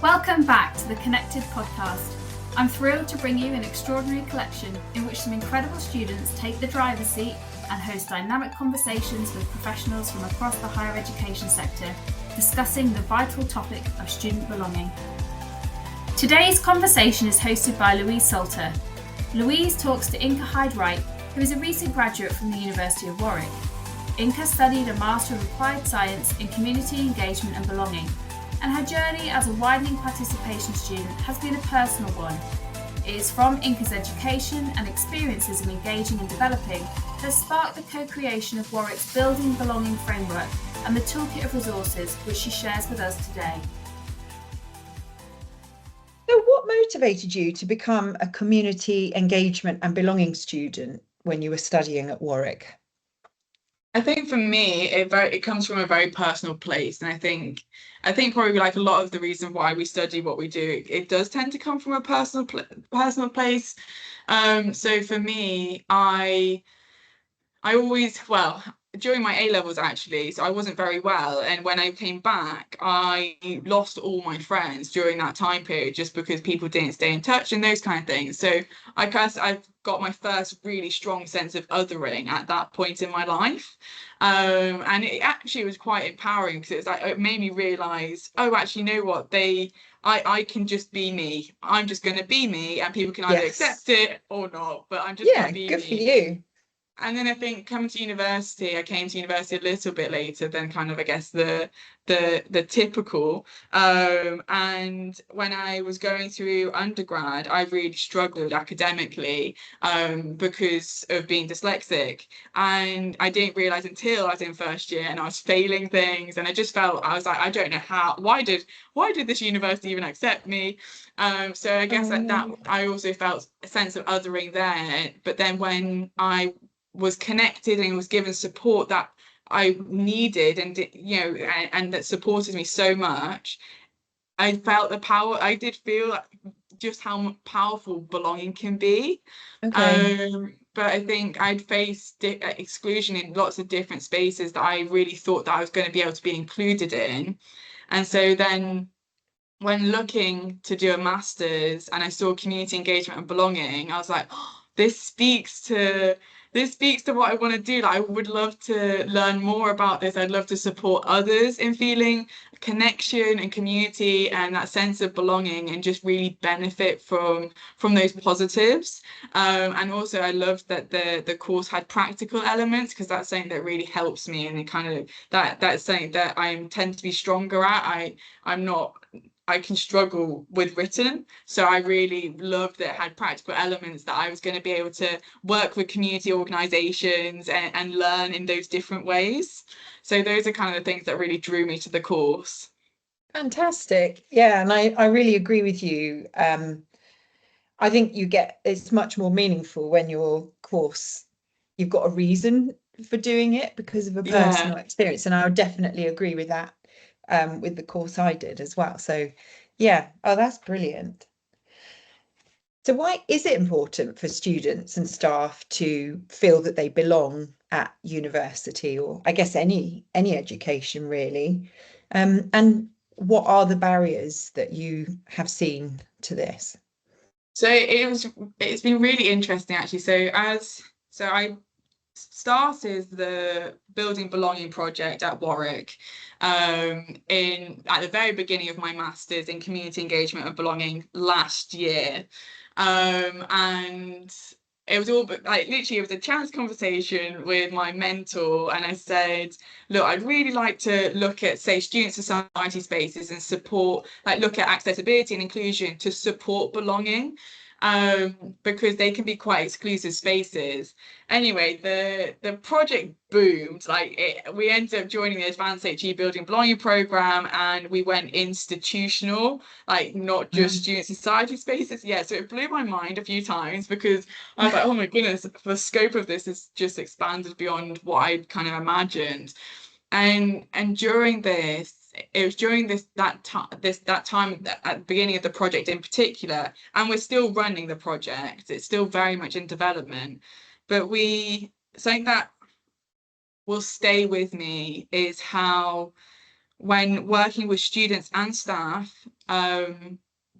Welcome back to the Connected podcast. I'm thrilled to bring you an extraordinary collection in which some incredible students take the driver's seat and host dynamic conversations with professionals from across the higher education sector, discussing the vital topic of student belonging. Today's conversation is hosted by Louise Salter. Louise talks to Inca Hide-Wright, who is a recent graduate from the University of Warwick. Inca studied a Master of Applied Science in Community Engagement and Belonging, and her journey as a widening participation student has been a personal one. It is from Inca's education and experiences of engaging and developing that sparked the co-creation of Warwick's Building Belonging framework and the toolkit of resources which she shares with us today. So what motivated you to become a community engagement and belonging student when you were studying at Warwick? I think for me, it comes from a very personal place, and I think probably like a lot of the reason why we study what we do, it does tend to come from a personal place. So for me, I always, during my A-levels actually, so I wasn't very well, and when I came back I lost all my friends during that time period just because people didn't stay in touch and those kind of things. So I got my first really strong sense of othering at that point in my life, and it actually was quite empowering because it's like it made me realize, oh, actually, you know what, I can just be me. I'm just going to be me, and people can either accept it or not, but I'm just going to be me. Good for you. And then I think coming to university, I came to university a little bit later than kind of, I guess, the typical. And when I was going through undergrad, I really struggled academically because of being dyslexic. And I didn't realise until I was in first year and I was failing things. And I just felt, I was like, I don't know how, why did this university even accept me? So I guess that I also felt a sense of othering there. But then when I was connected and was given support that I needed, and and that supported me so much, I felt the power. I did feel just how powerful belonging can be. But I think I'd faced exclusion in lots of different spaces that I really thought that I was going to be able to be included in. And so then when looking to do a master's and I saw community engagement and belonging, I was like, oh, this speaks to what I want to do. Like, I would love to learn more about this. I'd love to support others in feeling connection and community and that sense of belonging, and just really benefit from those positives. And also I loved that the course had practical elements, because that's something that really helps me, and it kind of that's something that I tend to be stronger at. I can struggle with written, so I really loved that it had practical elements, that I was going to be able to work with community organisations and learn in those different ways. So those are kind of the things that really drew me to the course. Fantastic. Yeah, and I really agree with you. I think it's much more meaningful when your course, you've got a reason for doing it because of a personal experience, and I would definitely agree with that. With the course I did as well. So that's brilliant. So why is it important for students and staff to feel that they belong at university, or I guess any education really? And what are the barriers that you have seen to this? So it's been really interesting actually. So I started the Building Belonging project at Warwick at the very beginning of my master's in community engagement and belonging last year, and it was all like literally it was a chance conversation with my mentor, and I said, look, I'd really like to look at, say, student society spaces and support, like look at accessibility and inclusion to support belonging, because they can be quite exclusive spaces. Anyway, the project boomed. We ended up joining the Advanced HE Building Belonging program, and we went institutional, like not just student society spaces. So it blew my mind a few times, because I was like, oh my goodness, the scope of this has just expanded beyond what I'd kind of imagined. And during this, it was during that time at the beginning of the project in particular, and we're still running the project, it's still very much in development, but something that will stay with me is how, when working with students and staff,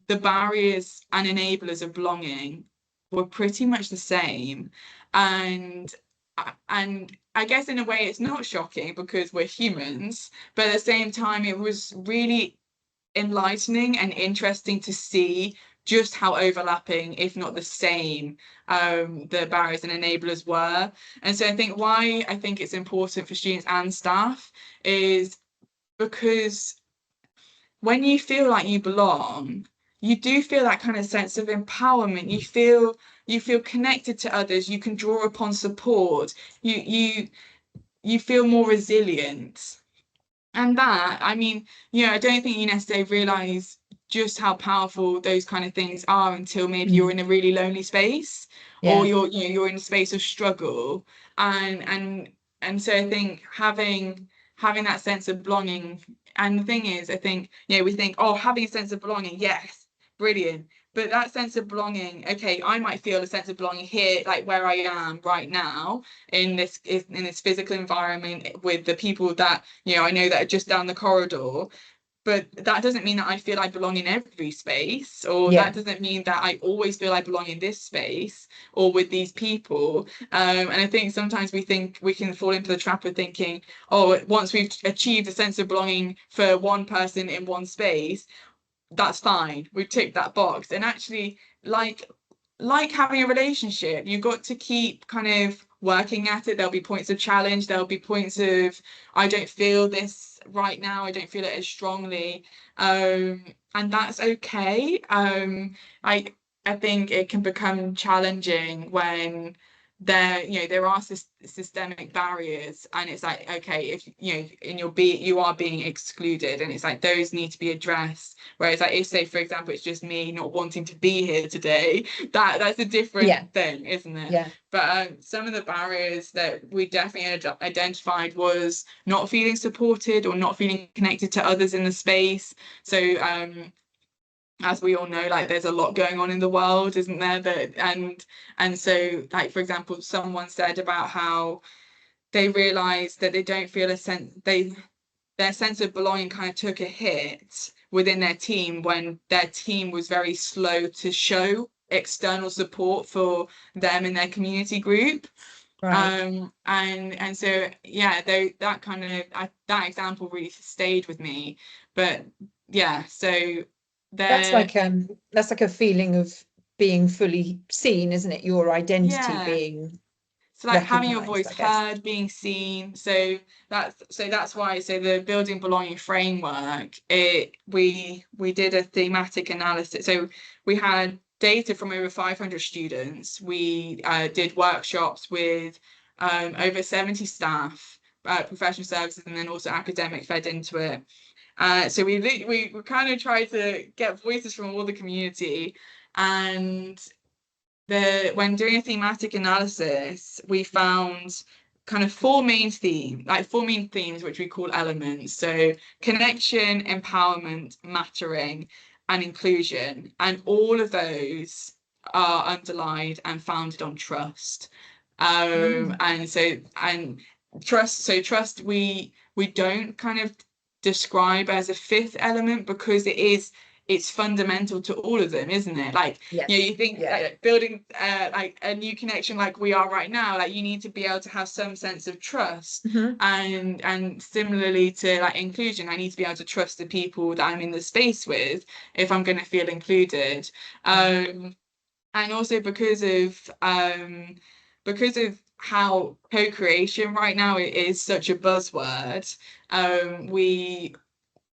the barriers and enablers of belonging were pretty much the same. And I guess in a way it's not shocking because we're humans, but at the same time it was really enlightening and interesting to see just how overlapping, if not the same, the barriers and enablers were. And so I think why I think it's important for students and staff is because when you feel like you belong, you do feel that kind of sense of empowerment. You feel connected to others. You can draw upon support. You feel more resilient. And that, I mean, I don't think you necessarily realize just how powerful those kind of things are until maybe you're in a really lonely space, or you're in a space of struggle. And so I think having that sense of belonging, and the thing is, I think, we think, oh, having a sense of belonging, yes, brilliant. But that sense of belonging, okay, I might feel a sense of belonging here, like where I am right now in this physical environment with the people that, I know that are just down the corridor. But that doesn't mean that I feel I belong in every space, or that doesn't mean that I always feel I belong in this space or with these people. And I think sometimes we think we can fall into the trap of thinking, oh, once we've achieved a sense of belonging for one person in one space, that's fine, we've ticked that box. And actually, like having a relationship, you've got to keep kind of working at it. There'll be points of challenge, there'll be points of, I don't feel this right now, I don't feel it as strongly, and that's okay. I think it can become challenging when there are systemic barriers, and it's like, okay, if you are being excluded, and it's like those need to be addressed. Whereas like if, say for example, it's just me not wanting to be here today, that's a different thing, isn't it? But some of the barriers that we definitely identified was not feeling supported or not feeling connected to others in the space. So as we all know, like there's a lot going on in the world, isn't there? And so, like, for example, someone said about how they realized that they don't feel their sense of belonging kind of took a hit within their team when their team was very slow to show external support for them in their community group. Right. And so that kind of that example really stayed with me. But so That's like a feeling of being fully seen, isn't it? Your identity being so like having your recognised, voice I guess. heard, being seen. So that's why the building belonging framework, we did a thematic analysis. So we had data from over 500 students. We did workshops with over 70 staff, professional services, and then also academic fed into it. So we kind of tried to get voices from all the community, and when doing a thematic analysis, we found kind of four main themes, which we call elements. So connection, empowerment, mattering, and inclusion. And all of those are underlined and founded on trust. And trust we don't kind of describe as a fifth element because it's fundamental to all of them, isn't it? Like, you think like building like a new connection like we are right now, like you need to be able to have some sense of trust. And similarly to like inclusion, I need to be able to trust the people that I'm in the space with if I'm going to feel included. And also because of how co-creation right now is such a buzzword,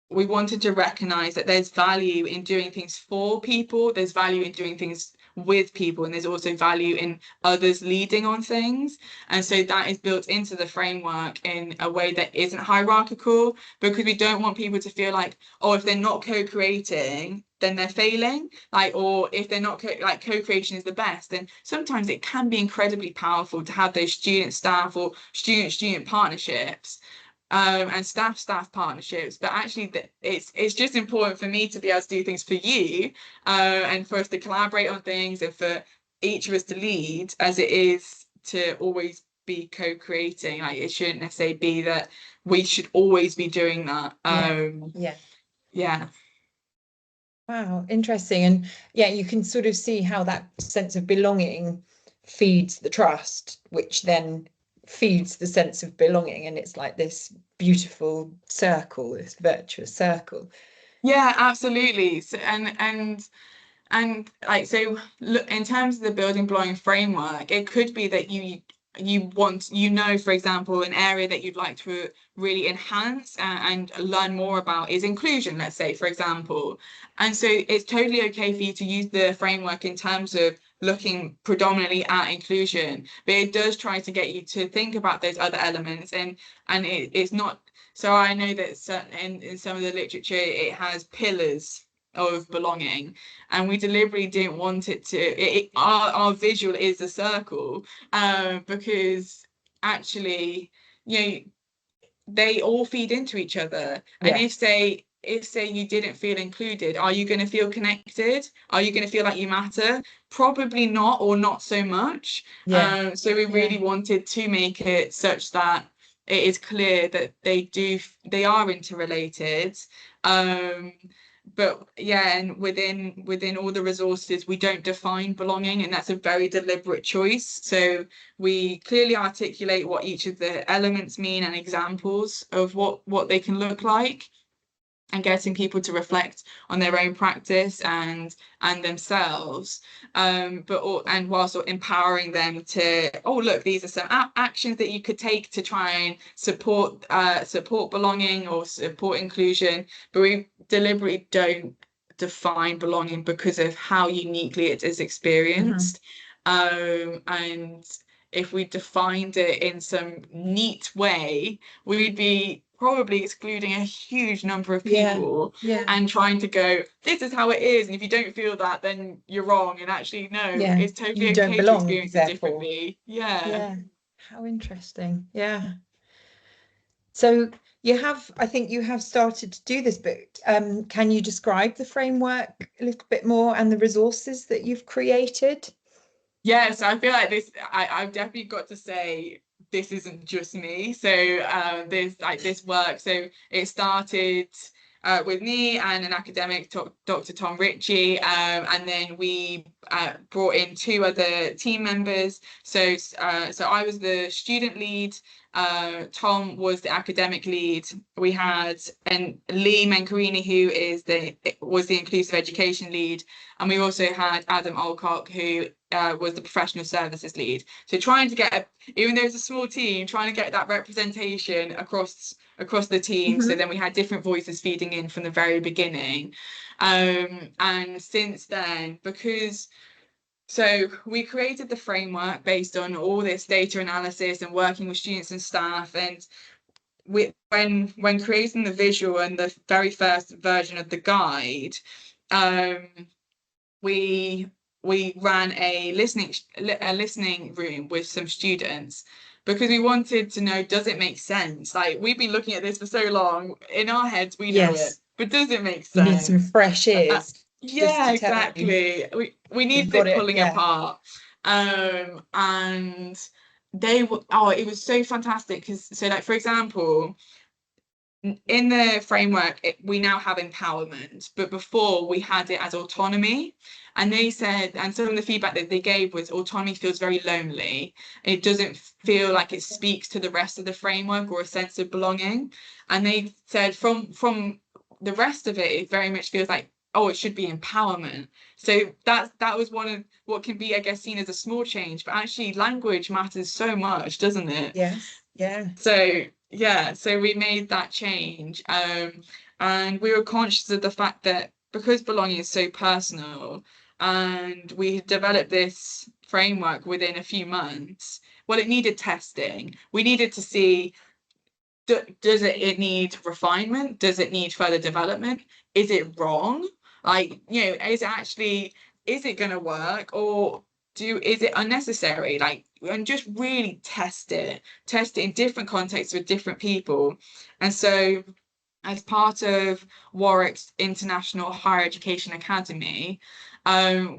we wanted to recognize that there's value in doing things for people, there's value in doing things with people, and there's also value in others leading on things. And so that is built into the framework in a way that isn't hierarchical, because we don't want people to feel like, oh, if they're not co-creating, then they're failing, or if they're not co-creation is the best. And sometimes it can be incredibly powerful to have those student-staff or student-student partnerships, and staff partnerships, but actually it's just important for me to be able to do things for you, and for us to collaborate on things, and for each of us to lead, as it is to always be co-creating. Like it shouldn't necessarily be that we should always be doing that. Yeah. Wow, interesting. And yeah, you can sort of see how that sense of belonging feeds the trust, which then feeds the sense of belonging. And it's like this beautiful circle, this virtuous circle. Yeah, absolutely. So, and like, so look, in terms of the building blowing framework, it could be that you want, for example, an area that you'd like to really enhance and learn more about is inclusion, let's say, for example. And so it's totally okay for you to use the framework in terms of looking predominantly at inclusion, but it does try to get you to think about those other elements, and it's not. So I know that in some of the literature, it has pillars of belonging, and we deliberately didn't want it to. Our visual is a circle, because actually, you know, they all feed into each other. And Yes. if say you didn't feel included, are you going to feel connected? Are you going to feel like you matter? Probably not, or not so much. Yeah. So we Yeah. really wanted to make it such that it is clear that they are interrelated. Um, but yeah, and within all the resources, we don't define belonging, and that's a very deliberate choice. So we clearly articulate what each of the elements mean and examples of what they can look like, and getting people to reflect on their own practice and themselves, and whilst empowering them to, oh look, these are some actions that you could take to try and support belonging or support inclusion. But we deliberately don't define belonging because of how uniquely it is experienced. And if we defined it in some neat way, we'd be probably excluding a huge number of Yeah. people Yeah. and trying to go, this is how it is, and if you don't feel that, then you're wrong. And actually, no, Yeah. it's totally You don't okay to belong, experience it therefore. differently. Yeah. Yeah. How interesting. Yeah. So I think you have started to do this, but can you describe the framework a little bit more and the resources that you've created? Yes, I feel like this, I've definitely got to say this isn't just me. So this work. So it started with me and an academic, Dr. Tom Ritchie, and then we brought in two other team members. So I was the student lead. Tom was the academic lead. We had Lee Mencarini, who was the inclusive education lead, and we also had Adam Alcock, who was the professional services lead. So trying to get, even though it's a small team, trying to get that representation across the team. So then we had different voices feeding in from the very beginning. And since then, so we created the framework based on all this data analysis and working with students and staff. And when creating the visual and the very first version of the guide, we ran a listening room with some students, because we wanted to know, does it make sense? Like, we've been looking at this for so long, in our heads we know it, Yes. but does it make You need some sense? fresh ears just Yeah, to tell you exactly. We you've needed got it it. pulling Yeah. apart. And it was so fantastic, because so, like, for example, in the framework, we now have empowerment, but before we had it as autonomy. And they said, and some of the feedback that they gave was, autonomy feels very lonely. It doesn't feel like it speaks to the rest of the framework or a sense of belonging. And they said, from the rest of it, it very much feels like, oh, it should be empowerment. So that was one of what can be, I guess, seen as a small change, but actually language matters so much, doesn't it? Yes. Yeah. So yeah, so we made that change, and we were conscious of the fact that because belonging is so personal, and we developed this framework within a few months, well, it needed testing. We needed to see, does it need refinement? Does it need further development? Is it wrong? Like, is it going to work, or is it unnecessary? Like, and just really test it in different contexts with different people. And so, as part of Warwick's International Higher Education Academy,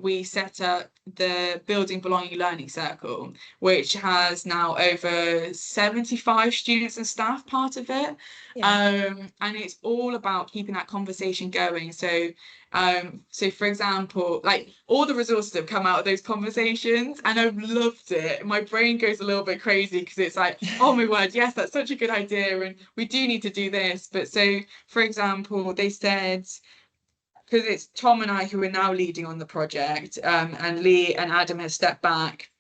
we set up the Building Belonging Learning Circle, which has now over 75 students and staff part of it. And it's all about keeping that conversation going. So for example, like all the resources have come out of those conversations, and I've loved it. My brain goes a little bit crazy because it's like, oh my word, yes, that's such a good idea, and we do need to do this. But so, for example, they said, because it's Tom and I who are now leading on the project, and Lee and Adam have stepped back.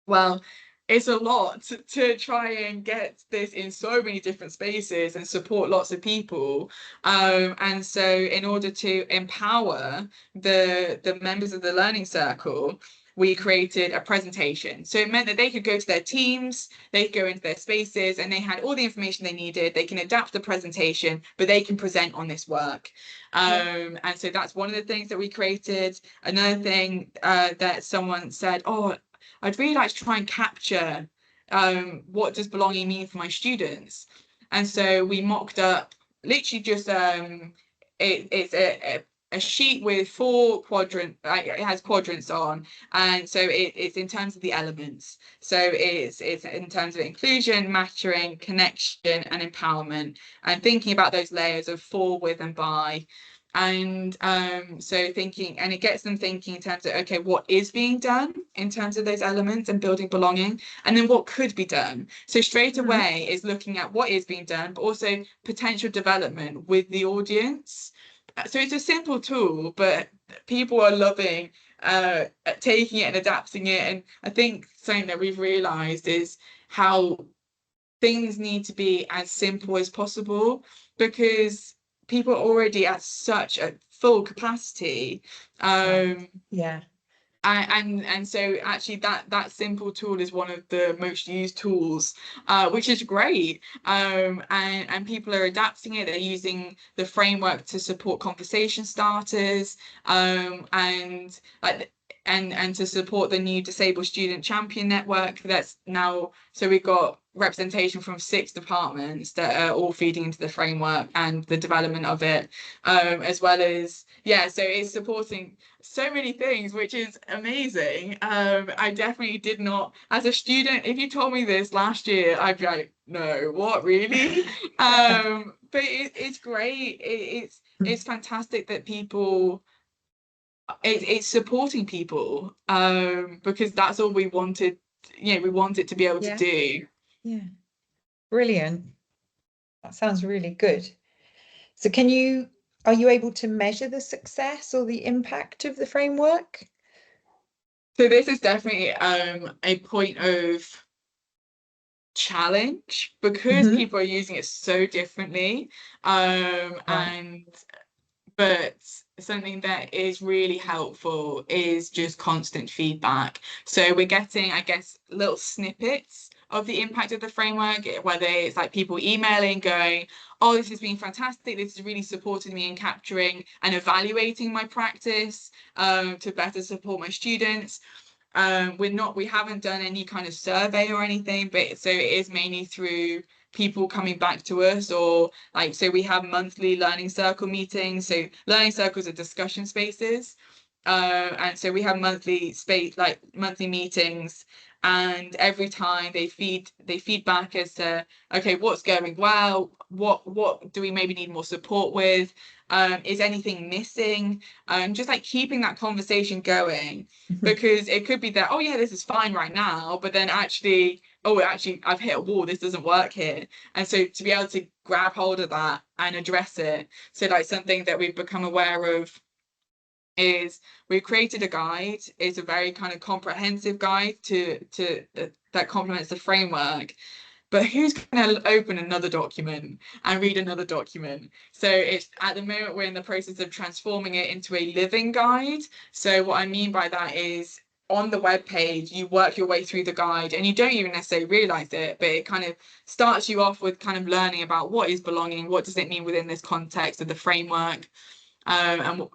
Well, it's a lot to try and get this in so many different spaces and support lots of people. And so in order to empower the members of the learning circle, we created a presentation. So it meant that they could go to their teams, they could go into their spaces, and they had all the information they needed. They can adapt the presentation, but they can present on this work. And so that's one of the things that we created. Another thing that someone said, oh, I'd really like to try and capture what does belonging mean for my students. And so we mocked up literally just it's a sheet with 4 quadrants, it has quadrants on, and so it's in terms of the elements. So it's in terms of inclusion, mattering, connection, and empowerment, and thinking about those layers of for, with, and by. And so thinking, and it gets them thinking in terms of, okay, what is being done in terms of those elements and building belonging, and then what could be done. So straight away is looking at what is being done, but also potential development with the audience. So it's a simple tool, but people are loving taking it and adapting it. And I think something that we've realized is how things need to be as simple as possible, because people are already at such a full capacity. And so actually that simple tool is one of the most used tools, which is great. And people are adapting it. They're using the framework to support conversation starters, and to support the new Disabled Student Champion Network that's now, so we've got representation from 6 departments that are all feeding into the framework and the development of it, as well as, so it's supporting so many things, which is amazing. I definitely did not, as a student, if you told me this last year, I'd be like, no, what, really? But it's great. It's fantastic that people, it's supporting people, because that's all we wanted. We want it to be able to do. Brilliant. That sounds really good. So are you able to measure the success or the impact of the framework? So this is definitely a point of challenge, because people are using it so differently, but something that is really helpful is just constant feedback. So we're getting, I guess, little snippets of the impact of the framework, whether it's like people emailing going, oh, this has been fantastic, this has really supported me in capturing and evaluating my practice to better support my students. We haven't done any kind of survey or anything, but so it is mainly through people coming back to us, or like, so we have monthly learning circle meetings. So learning circles are discussion spaces, and so we have monthly meetings, and every time they feed back as to, okay, what's going well, what do we maybe need more support with, is anything missing, just like keeping that conversation going, because it could be that, oh yeah, this is fine right now, but then actually, I've hit a wall, this doesn't work here. And so to be able to grab hold of that and address it. So like something that we've become aware of is we created a guide. It's a very kind of comprehensive guide that complements the framework. But who's going to open another document and read another document? So it's, at the moment, we're in the process of transforming it into a living guide. So what I mean by that is, on the web page, you work your way through the guide and you don't even necessarily realize it, but it kind of starts you off with kind of learning about what is belonging, what does it mean within this context of the framework, and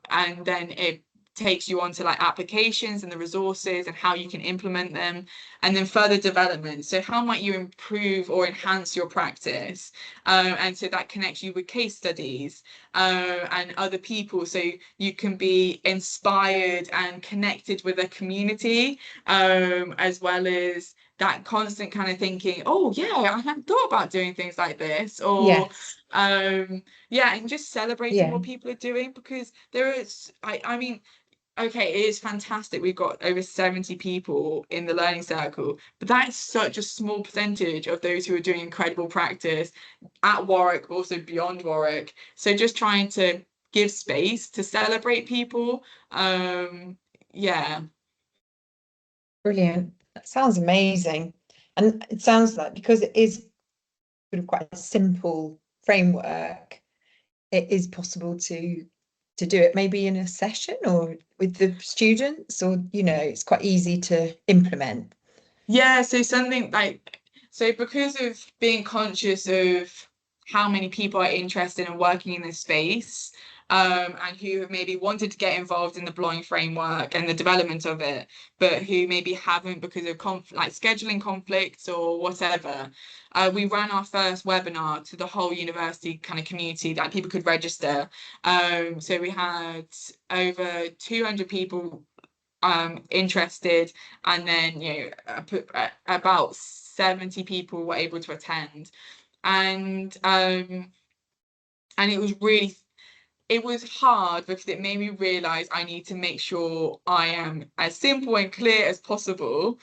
then it takes you on to like applications and the resources and how you can implement them, and then further development. So how might you improve or enhance your practice? And so that connects you with case studies and other people, so you can be inspired and connected with a community, as well as that constant kind of thinking, oh yeah, I hadn't thought about doing things like this, or Yes. yeah, and just celebrating Yeah. what people are doing, because there is, I mean, okay, it is fantastic. We've got over 70 people in the learning circle, but that is such a small percentage of those who are doing incredible practice at Warwick, but also beyond Warwick. So just trying to give space to celebrate people. Yeah. Brilliant. That sounds amazing. And it sounds like, because it is sort of quite a simple framework, it is possible to do it maybe in a session or with the students, or it's quite easy to implement. Yeah, so something like, so because of being conscious of how many people are interested in working in this space, and who have maybe wanted to get involved in the belonging framework and the development of it, but who maybe haven't because of like scheduling conflicts or whatever, we ran our first webinar to the whole university kind of community that people could register. So we had over 200 people interested, and then about 70 people were able to attend, and it was hard because it made me realize I need to make sure I am as simple and clear as possible,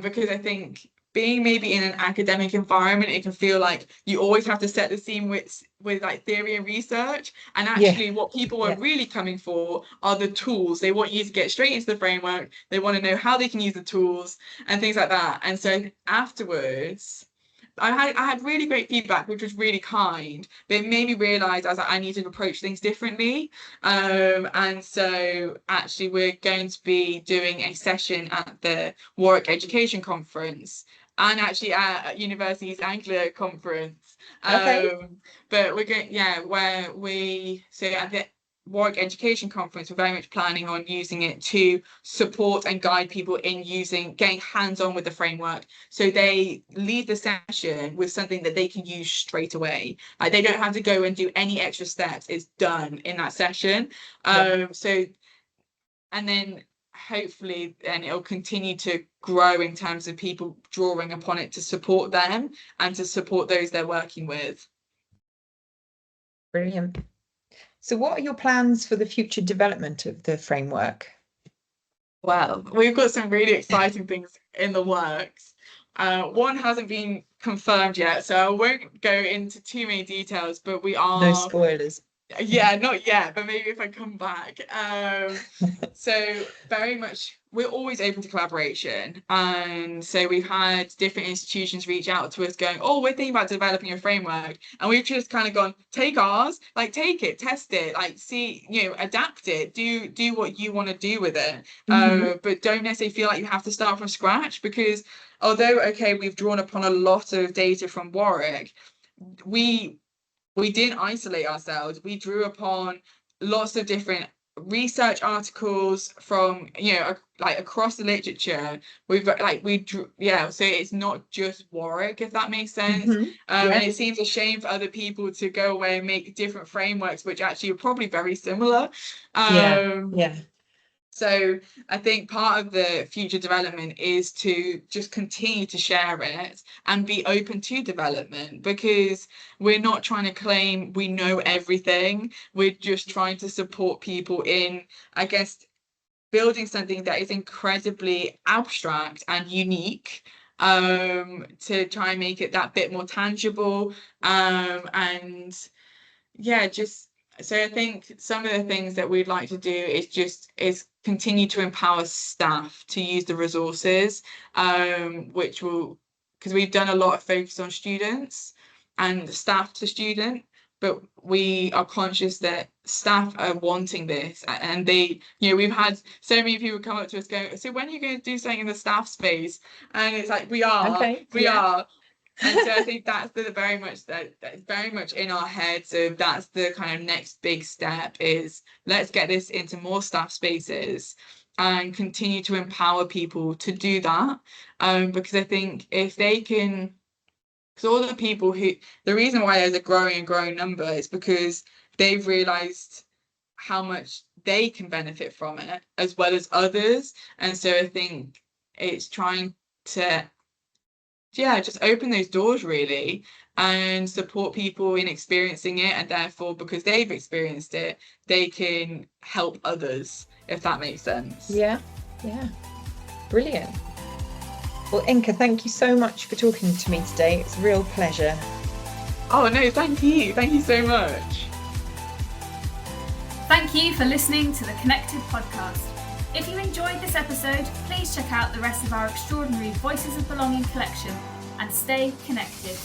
because I think being maybe in an academic environment, it can feel like you always have to set the scene with like theory and research, and actually what people are really coming for are the tools. They want you to get straight into the framework, they want to know how they can use the tools and things like that. And so afterwards I had really great feedback, which was really kind, but it made me realise I needed to approach things differently. And so actually we're going to be doing a session at the Warwick Education Conference, and actually at University's Anglia Conference. But we're going, where so at the Warwick Education Conference, we're very much planning on using it to support and guide people in getting hands-on with the framework. So they leave the session with something that they can use straight away. Like they don't have to go and do any extra steps. It's done in that session. So, and then hopefully then it'll continue to grow in terms of people drawing upon it to support them and to support those they're working with. Brilliant. So what are your plans for the future development of the framework? Well, we've got some really exciting things in the works. One hasn't been confirmed yet, so I won't go into too many details, but we are... No spoilers. Yeah, not yet, but maybe if I come back. So very much, we're always open to collaboration. And so we've had different institutions reach out to us going, oh, we're thinking about developing a framework. And we've just kind of gone, take ours, like take it, test it, like see, adapt it, do what you want to do with it. But don't necessarily feel like you have to start from scratch, because although, okay, we've drawn upon a lot of data from Warwick, we didn't isolate ourselves. We drew upon lots of different research articles from, like across the literature. We drew, so it's not just Warwick, if that makes sense. And it seems a shame for other people to go away and make different frameworks, which actually are probably very similar. So I think part of the future development is to just continue to share it and be open to development, because we're not trying to claim we know everything. We're just trying to support people in, I guess, building something that is incredibly abstract and unique, to try and make it that bit more tangible. So I think some of the things that we'd like to do is continue to empower staff to use the resources, which will, because we've done a lot of focus on students and staff to student, but we are conscious that staff are wanting this, and they, we've had so many people come up to us going, so when are you going to do something in the staff space? And it's like, we are. And so I think that's very much in our heads. So that's the kind of next big step, is let's get this into more staff spaces and continue to empower people to do that. Because I think if they can, because all the people the reason why there's a growing number is because they've realized how much they can benefit from it as well as others. And so I think it's trying to just open those doors really and support people in experiencing it, and therefore because they've experienced it they can help others, if that makes sense. Yeah, brilliant. Well, Inca, thank you so much for talking to me today. It's a real pleasure. Oh no, thank you so much. Thank you for listening to the Connected podcast. If you enjoyed this episode, please check out the rest of our extraordinary Voices of Belonging collection and stay connected.